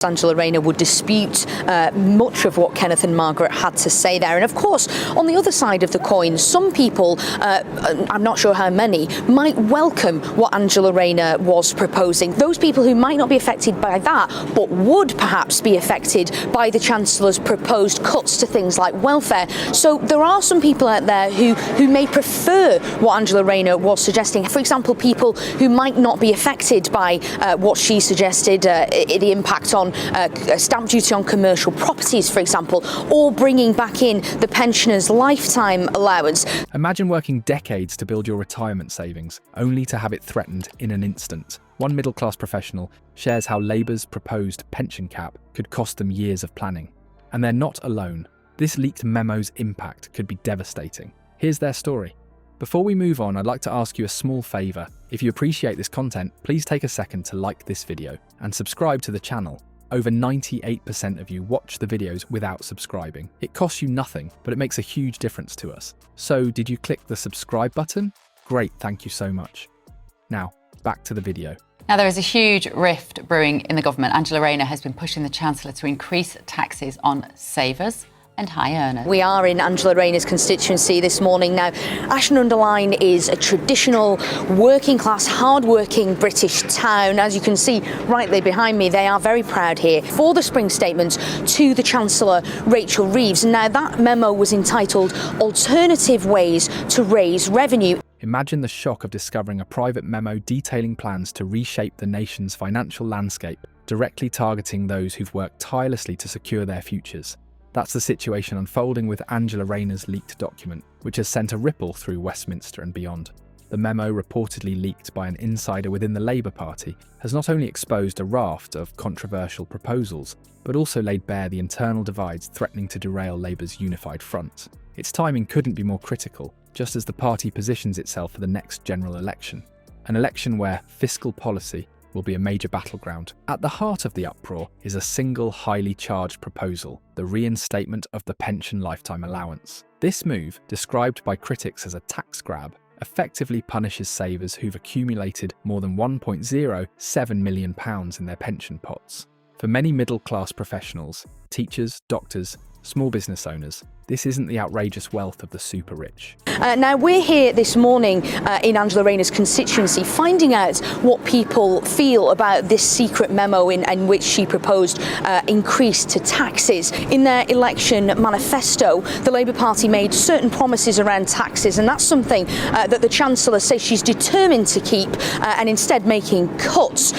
Angela Rayner would dispute much of what Kenneth and Margaret had to say there. And of course, on the other side of the coin, some people, I'm not sure how many, might welcome what Angela Rayner was proposing. Those people who might not be affected by that, but would perhaps be affected by the Chancellor's proposed cuts to things like welfare. So there are some people out there who may prefer what Angela Rayner was suggesting. For example, people who might not be affected by what she suggested, the impact on stamp duty on commercial properties, for example, or bringing back in the pensioners' lifetime allowance. Imagine working decades to build your retirement savings, only to have it threatened in an instant. One middle-class professional shares how Labour's proposed pension cap could cost them years of planning. And they're not alone. This leaked memo's impact could be devastating. Here's their story. Before we move on, I'd like to ask you a small favour. If you appreciate this content, please take a second to like this video and subscribe to the channel. Over 98% of you watch the videos without subscribing. It costs you nothing, but it makes a huge difference to us. So, did you click the subscribe button? Great, thank you so much. Now, back to the video. Now, there is a huge rift brewing in the government. Angela Rayner has been pushing the Chancellor to increase taxes on savers and high earners. We are in Angela Rayner's constituency this morning. Now, Ashton-under-Lyne is a traditional working-class, hard-working British town. As you can see right there behind me, they are very proud here for the spring statement to the Chancellor, Rachel Reeves. Now, that memo was entitled Alternative Ways to Raise Revenue. Imagine the shock of discovering a private memo detailing plans to reshape the nation's financial landscape, directly targeting those who've worked tirelessly to secure their futures. That's the situation unfolding with Angela Rayner's leaked document, which has sent a ripple through Westminster and beyond. The memo, reportedly leaked by an insider within the Labour Party, has not only exposed a raft of controversial proposals, but also laid bare the internal divides threatening to derail Labour's unified front. Its timing couldn't be more critical, just as the party positions itself for the next general election, an election where fiscal policy will be a major battleground. At the heart of the uproar is a single highly charged proposal, the reinstatement of the pension lifetime allowance. This move, described by critics as a tax grab, effectively punishes savers who've accumulated more than £1.07 million in their pension pots. For many middle-class professionals, teachers, doctors, small business owners, this isn't the outrageous wealth of the super rich. Now, we're here this morning in Angela Rayner's constituency, finding out what people feel about this secret memo in which she proposed increase to taxes. In their election manifesto, the Labour Party made certain promises around taxes, and that's something that the Chancellor says she's determined to keep and instead making cuts.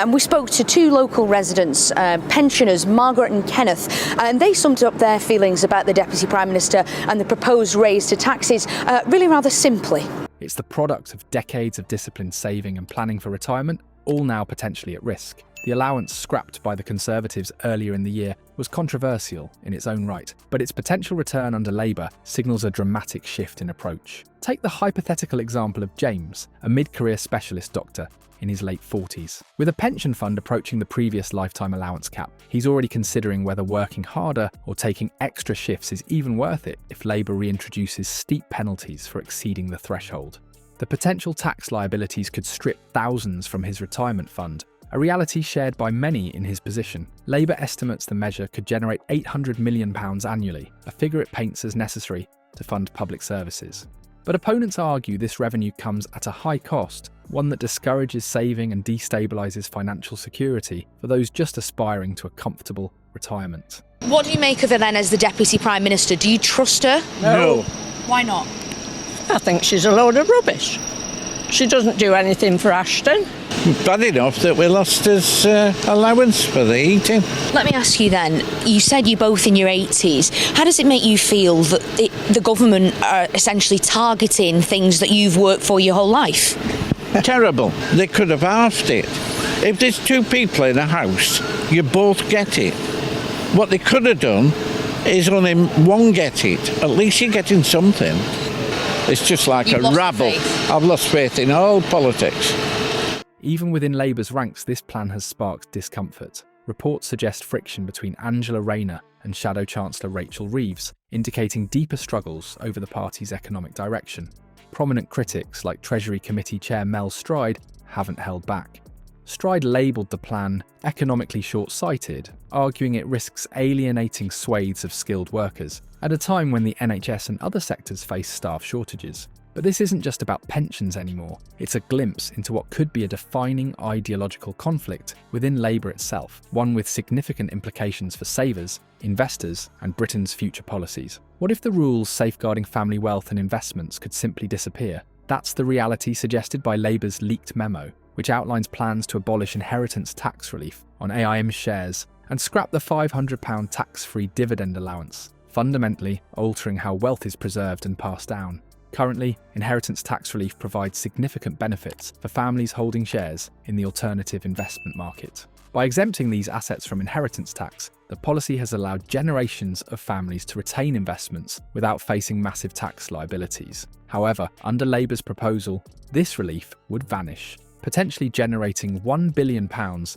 We spoke to two local residents, pensioners, Margaret and Kenneth, and they summed up their feelings about the Deputy Prime Minister and the proposed raise to taxes really rather simply. It's the product of decades of disciplined saving and planning for retirement, all now potentially at risk. The allowance scrapped by the Conservatives earlier in the year was controversial in its own right, but its potential return under Labour signals a dramatic shift in approach. Take the hypothetical example of James, a mid-career specialist doctor in his late 40s. With a pension fund approaching the previous lifetime allowance cap, he's already considering whether working harder or taking extra shifts is even worth it if Labour reintroduces steep penalties for exceeding the threshold. The potential tax liabilities could strip thousands from his retirement fund, a reality shared by many in his position. Labour estimates the measure could generate £800 million annually, a figure it paints as necessary to fund public services. But opponents argue this revenue comes at a high cost, one that discourages saving and destabilises financial security for those just aspiring to a comfortable retirement. What do you make of her then as the Deputy Prime Minister? Do you trust her? No. Why not? I think she's a load of rubbish. She doesn't do anything for Ashton. Bad enough that we lost his allowance for the heating. Let me ask you then, you said you're both in your 80s. How does it make you feel that the government are essentially targeting things that you've worked for your whole life? Terrible. They could have halved it. If there's two people in a house, you both get it. What they could have done is only one get it. At least you're getting something. It's just like a rabble. I've lost faith in all politics. Even within Labour's ranks, this plan has sparked discomfort. Reports suggest friction between Angela Rayner and Shadow Chancellor Rachel Reeves, indicating deeper struggles over the party's economic direction. Prominent critics like Treasury Committee Chair Mel Stride haven't held back. Stride labelled the plan economically short-sighted, arguing it risks alienating swathes of skilled workers at a time when the NHS and other sectors face staff shortages. But this isn't just about pensions anymore, it's a glimpse into what could be a defining ideological conflict within Labour itself, one with significant implications for savers, investors, and Britain's future policies. What if the rules safeguarding family wealth and investments could simply disappear? That's the reality suggested by Labour's leaked memo, which outlines plans to abolish inheritance tax relief on AIM shares and scrap the £500 tax-free dividend allowance, fundamentally altering how wealth is preserved and passed down. Currently, inheritance tax relief provides significant benefits for families holding shares in the alternative investment market. By exempting these assets from inheritance tax, the policy has allowed generations of families to retain investments without facing massive tax liabilities. However, under Labour's proposal, this relief would vanish, potentially generating £1 billion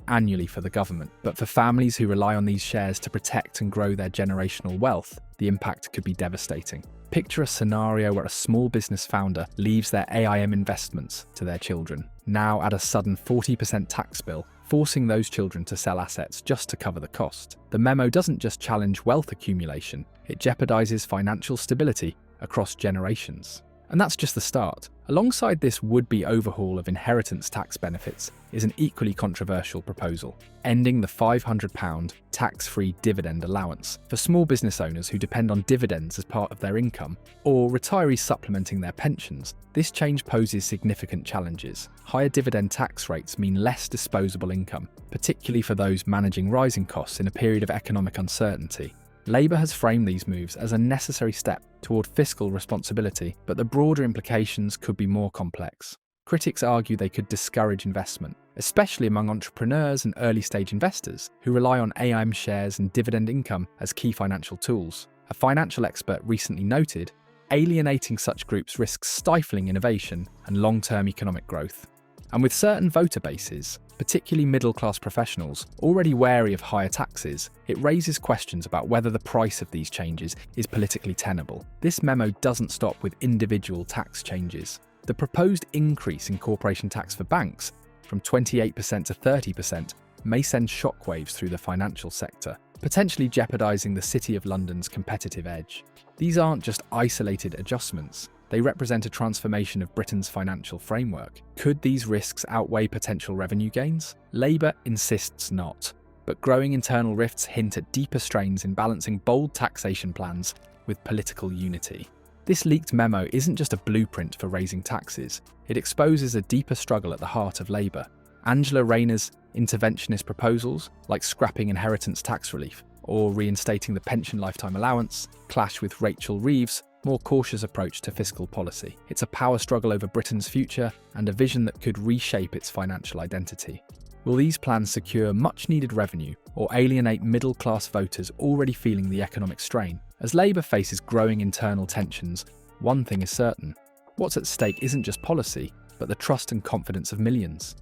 annually for the government. But for families who rely on these shares to protect and grow their generational wealth, the impact could be devastating. Picture a scenario where a small business founder leaves their AIM investments to their children, now at a sudden 40% tax bill, forcing those children to sell assets just to cover the cost. The memo doesn't just challenge wealth accumulation, it jeopardizes financial stability across generations. And that's just the start. Alongside this would-be overhaul of inheritance tax benefits is an equally controversial proposal, ending the £500 tax-free dividend allowance for small business owners who depend on dividends as part of their income, or retirees supplementing their pensions. This change poses significant challenges. Higher dividend tax rates mean less disposable income, particularly for those managing rising costs in a period of economic uncertainty. Labour has framed these moves as a necessary step toward fiscal responsibility, but the broader implications could be more complex. Critics argue they could discourage investment, especially among entrepreneurs and early-stage investors who rely on AIM shares and dividend income as key financial tools. A financial expert recently noted, alienating such groups risks stifling innovation and long-term economic growth. And with certain voter bases, particularly middle-class professionals, already wary of higher taxes, it raises questions about whether the price of these changes is politically tenable. This memo doesn't stop with individual tax changes. The proposed increase in corporation tax for banks, from 28% to 30%, may send shockwaves through the financial sector, potentially jeopardising the City of London's competitive edge. These aren't just isolated adjustments. They represent a transformation of Britain's financial framework. Could these risks outweigh potential revenue gains? Labour insists not, but growing internal rifts hint at deeper strains in balancing bold taxation plans with political unity. This leaked memo isn't just a blueprint for raising taxes, it exposes a deeper struggle at the heart of Labour. Angela Rayner's interventionist proposals, like scrapping inheritance tax relief or reinstating the pension lifetime allowance, clash with Rachel Reeves' more cautious approach to fiscal policy. It's a power struggle over Britain's future and a vision that could reshape its financial identity. Will these plans secure much-needed revenue or alienate middle-class voters already feeling the economic strain? As Labour faces growing internal tensions, one thing is certain. What's at stake isn't just policy, but the trust and confidence of millions.